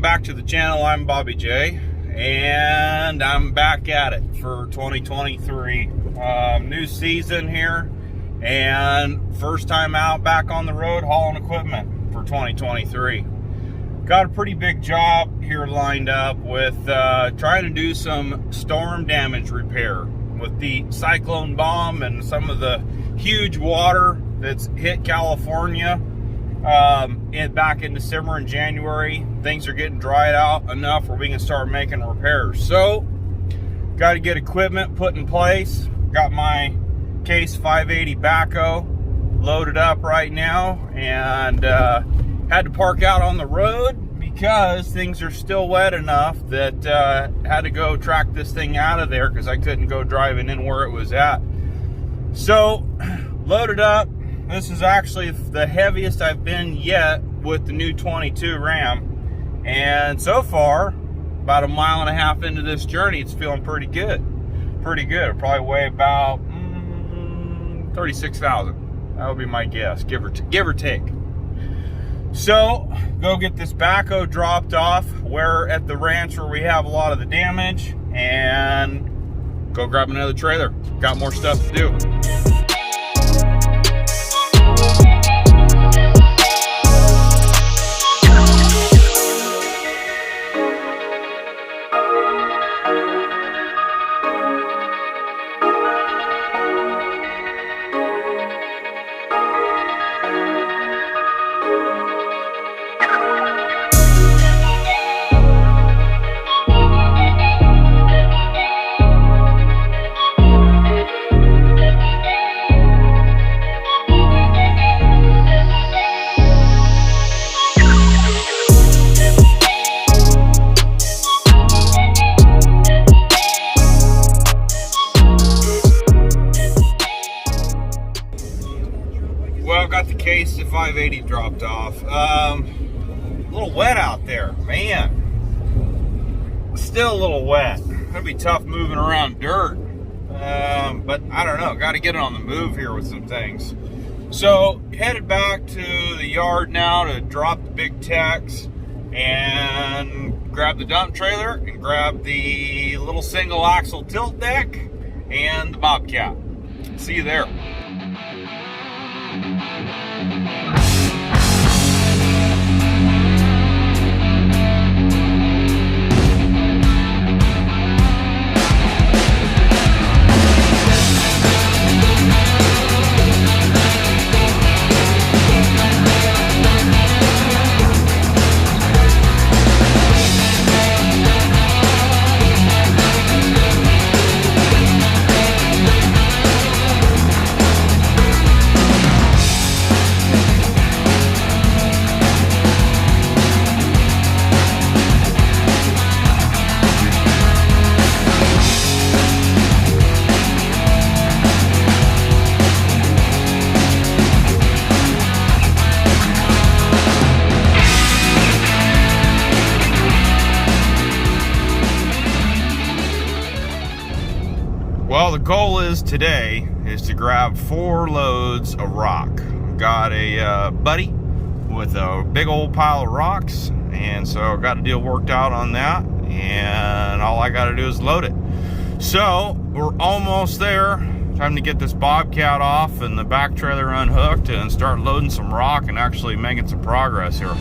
back to the channel. I'm Bobby J, and I'm back at it for 2023. New season here, and first time out back on the road hauling equipment for 2023. Got a pretty big job here lined up with trying to do some storm damage repair with the cyclone bomb and some of the huge water that's hit California back in December and January. Things are getting dried out enough where we can start making repairs. So got to get equipment put in place. Got my Case 580 backhoe loaded up right now, and had to park out on the road because things are still wet enough that had to go track this thing out of there because I couldn't go driving in where it was at. So loaded up. This is actually the heaviest I've been yet with the new 22 Ram, and so far about a mile and a half into this journey, it's feeling pretty good. It'll probably weigh about 36,000. That would be my guess, give or take. So go get this backhoe dropped off at the ranch where we have a lot of the damage, and go grab another trailer. Got more stuff to do. Well, got the Case 580 dropped off. A little wet out there, man. Still a little wet. It'll be tough moving around dirt. But I don't know. Got to get it on the move here with some things. So headed back to the yard now to drop the big techs and grab the dump trailer and grab the little single axle tilt deck and the Bobcat. See you there. Well, the goal today is to grab 4 loads of rock. Got a buddy with a big old pile of rocks, and so got a deal worked out on that, and all I got to do is load it. So we're almost there. Time to get this Bobcat off and the back trailer unhooked and start loading some rock and actually making some progress here.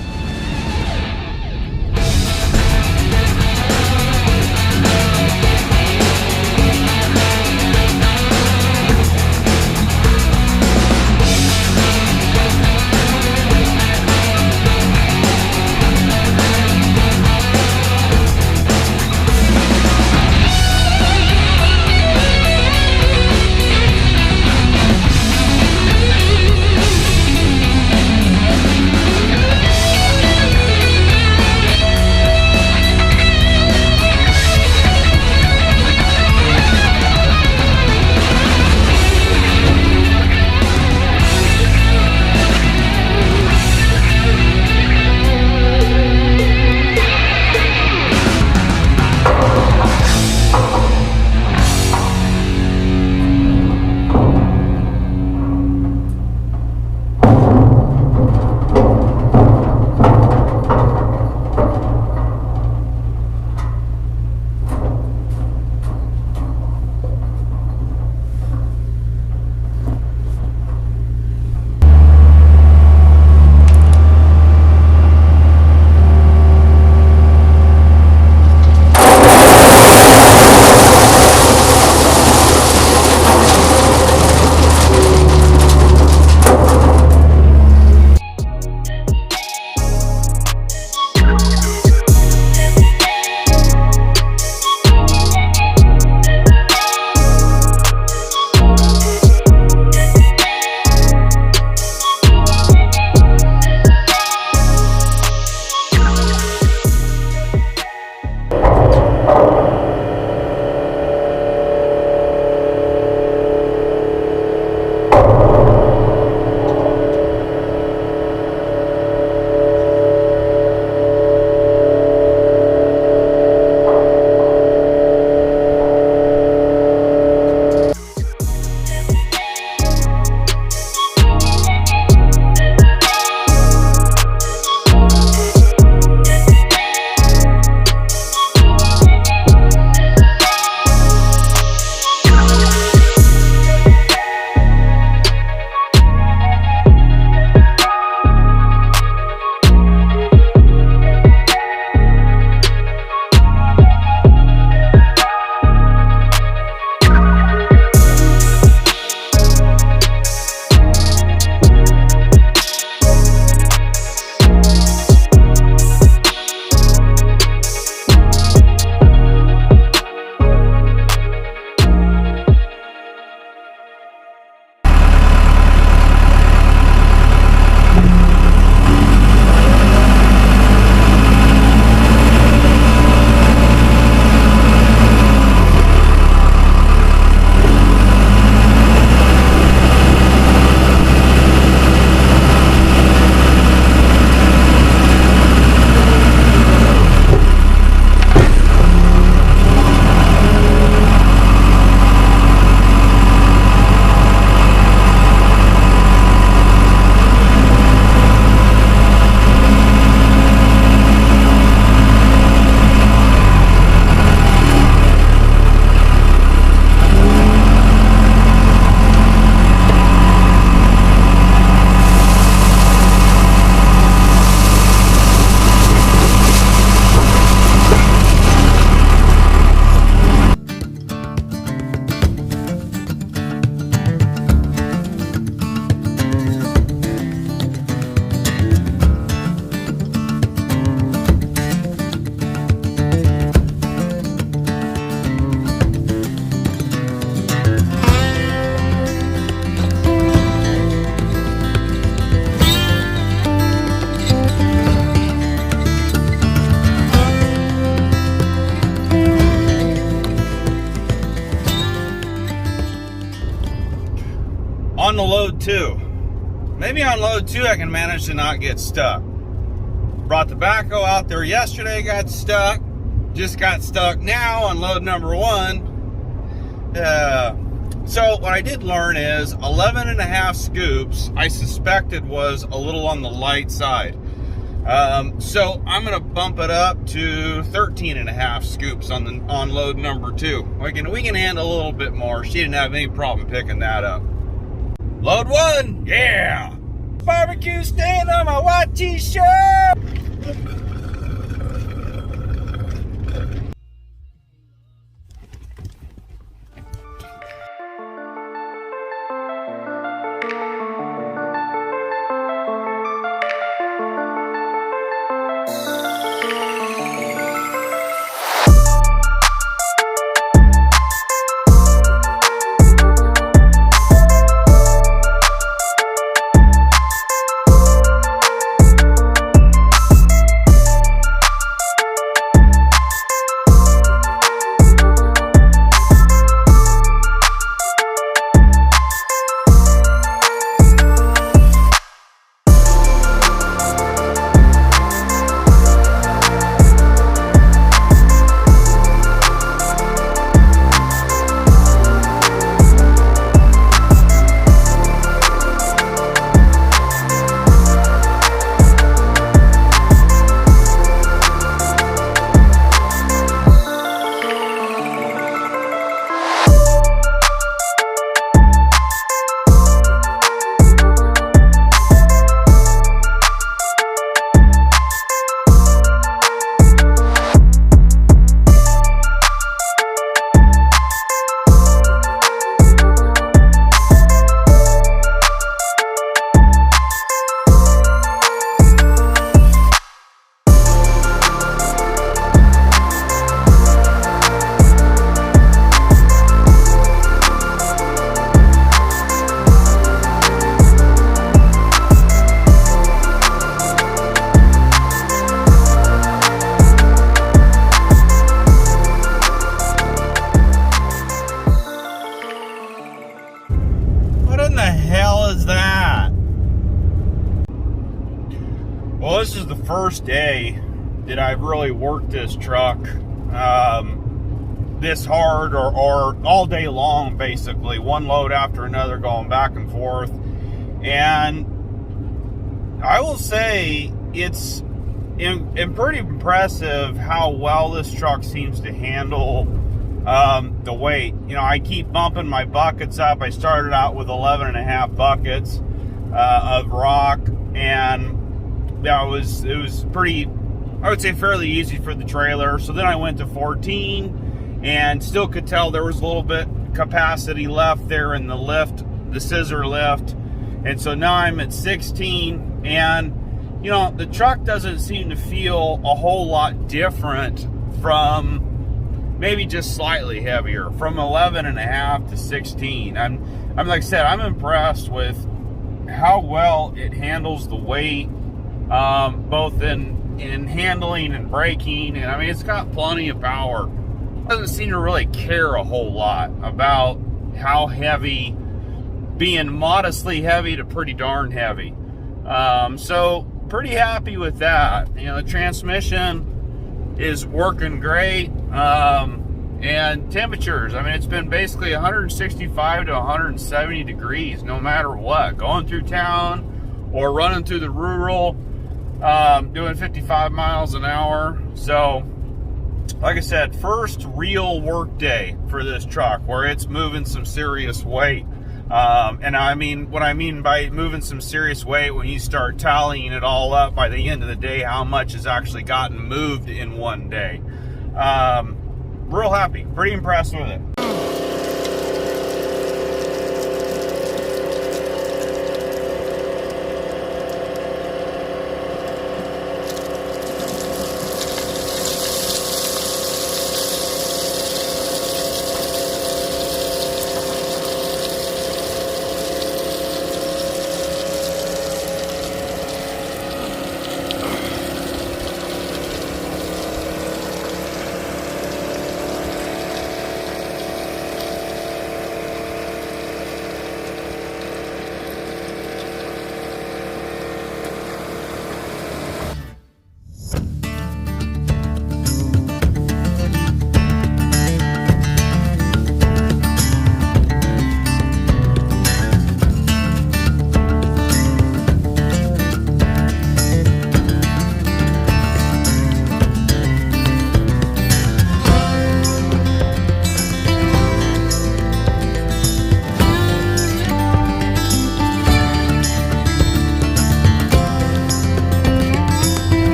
load 2. Maybe on load 2 I can manage to not get stuck. Brought the backhoe out there yesterday, got stuck. Just got stuck now on load number 1. So what I did learn is 11.5 scoops I suspected was a little on the light side. So I'm gonna bump it up to 13.5 scoops on load number 2. We can handle a little bit more. She didn't have any problem picking that up. Load 1, yeah! Barbecue stand on my white t-shirt! Well, this is the first day that I've really worked this truck this hard or all day long, basically. One load after another going back and forth. And I will say it's pretty impressive how well this truck seems to handle the weight. You know, I keep bumping my buckets up. I started out with 11.5 buckets of rock, and it was pretty, I would say, fairly easy for the trailer. So then I went to 14 and still could tell there was a little bit capacity left there in the lift, the scissor lift. And so now I'm at 16, and you know, the truck doesn't seem to feel a whole lot different from maybe just slightly heavier, from 11.5 to 16. I'm like I said, I'm impressed with how well it handles the weight, both in handling and braking. And I mean, it's got plenty of power. It doesn't seem to really care a whole lot about how heavy, being modestly heavy to pretty darn heavy. So pretty happy with that. You know, the transmission is working great. And temperatures, I mean, it's been basically 165 to 170 degrees no matter what, going through town or running through the rural, doing 55 miles an hour. So like I said, first real work day for this truck where it's moving some serious weight. And I mean, what I mean by moving some serious weight, when you start tallying it all up by the end of the day, how much has actually gotten moved in one day. Real happy, pretty impressed with it.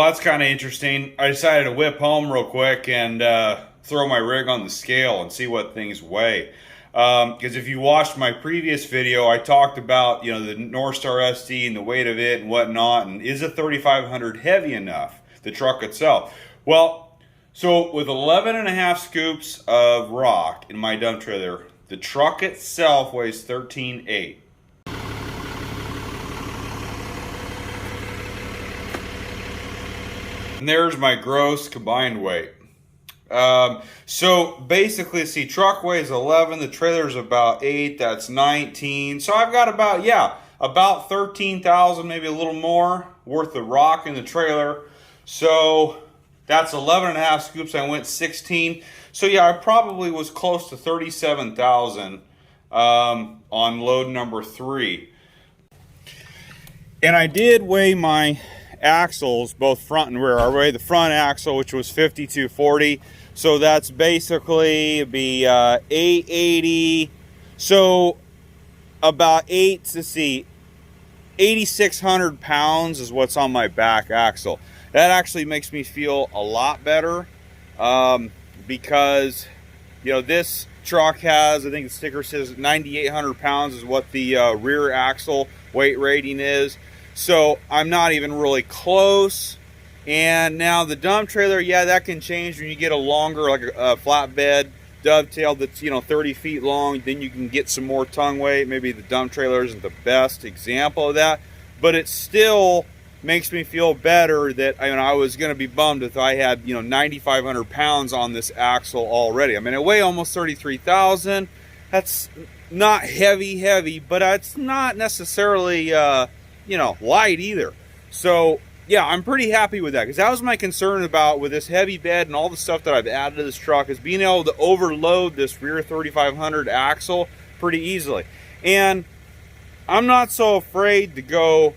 Well, that's kind of interesting. I decided to whip home real quick and throw my rig on the scale and see what things weigh. Because if you watched my previous video, I talked about, you know, the Northstar SD and the weight of it and whatnot, and is a 3500 heavy enough, the truck itself? Well, so with 11.5 scoops of rock in my dump trailer, the truck itself weighs 13.8. And there's my gross combined weight. So basically, see, truck weighs 11, the trailer's about 8, that's 19. So I've got about, yeah, about 13,000, maybe a little more worth of rock in the trailer. So that's 11.5 scoops. I went 16. So yeah, I probably was close to 37,000 on load number 3. And I did weigh my axles, both front and rear. I weighed the front axle, which was 5240. So that's basically be 880. So about 8,600 pounds is what's on my back axle. That actually makes me feel a lot better because, you know, this truck has, I think the sticker says 9,800 pounds is what the rear axle weight rating is. So I'm not even really close. And now the dump trailer, yeah, that can change when you get a longer, like a flatbed dovetail that's, you know, 30 feet long. Then you can get some more tongue weight. Maybe the dump trailer isn't the best example of that, but it still makes me feel better that, I mean, I was going to be bummed if I had, you know, 9,500 pounds on this axle already. I mean, it weighs almost 33,000. That's not heavy, but it's not necessarily, you know, light either. So yeah, I'm pretty happy with that, because that was my concern about with this heavy bed and all the stuff that I've added to this truck, is being able to overload this rear 3500 axle pretty easily. And I'm not so afraid to go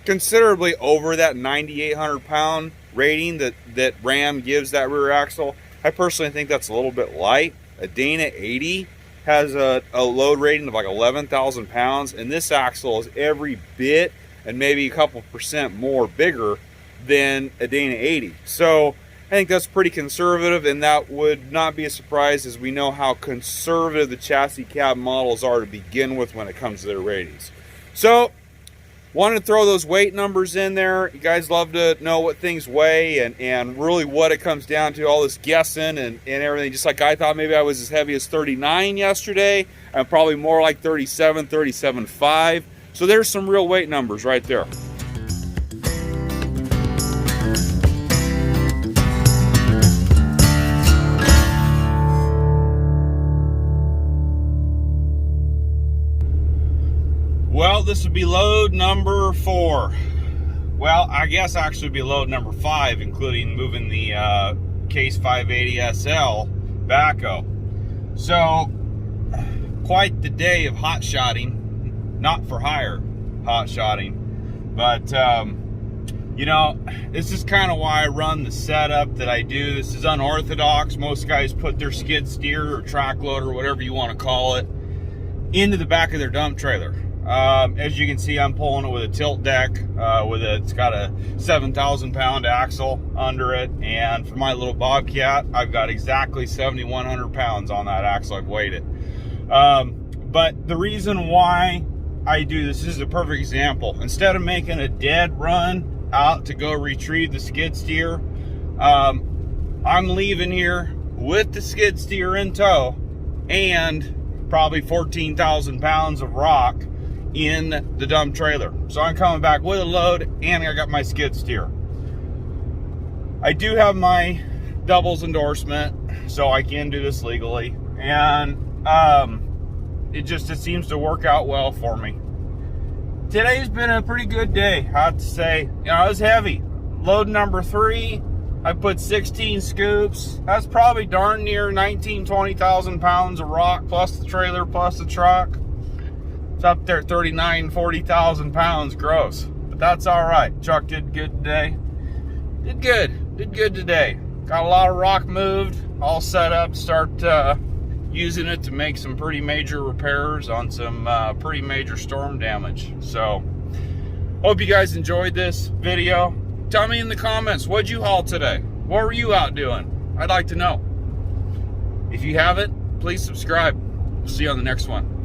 considerably over that 9,800 pound rating that Ram gives that rear axle. I personally think that's a little bit light. A Dana 80 has a load rating of like 11,000 pounds, and this axle is every bit and maybe a couple percent more bigger than a Dana 80. So I think that's pretty conservative, and that would not be a surprise, as we know how conservative the chassis cab models are to begin with when it comes to their ratings. So wanted to throw those weight numbers in there. You guys love to know what things weigh and really what it comes down to, all this guessing and everything. Just like I thought maybe I was as heavy as 39 yesterday. I'm probably more like 37, 37.5. So there's some real weight numbers right there. Well, this would be load number 4. Well, I guess actually it'd be load number 5, including moving the Case 580 SL backhoe. So, quite the day of hot shotting. Not for hire hot shotting, but you know, this is kind of why I run the setup that I do. This is unorthodox. Most guys put their skid steer or track loader, or whatever you want to call it, into the back of their dump trailer. As you can see, I'm pulling it with a tilt deck. It's got a 7,000 pound axle under it, and for my little Bobcat, I've got exactly 7,100 pounds on that axle. I've weighed it. But the reason why I do this is a perfect example. Instead of making a dead run out to go retrieve the skid steer, I'm leaving here with the skid steer in tow and probably 14,000 pounds of rock in the dump trailer. So I'm coming back with a load, and I got my skid steer. I do have my doubles endorsement, so I can do this legally, and it seems to work out well for me. Today's been a pretty good day, I have to say. You know, it was heavy. Load number 3, I put 16 scoops. That's probably darn near 19,000, 20,000 pounds of rock, plus the trailer, plus the truck. It's up there 39,000, 40,000 pounds gross. But that's all right. Truck did good today. Did good today. Got a lot of rock moved, all set up, start using it to make some pretty major repairs on some pretty major storm damage. So hope you guys enjoyed this video. Tell me in the comments, what'd you haul today? What were you out doing? I'd like to know. If you haven't, please subscribe. See you on the next one.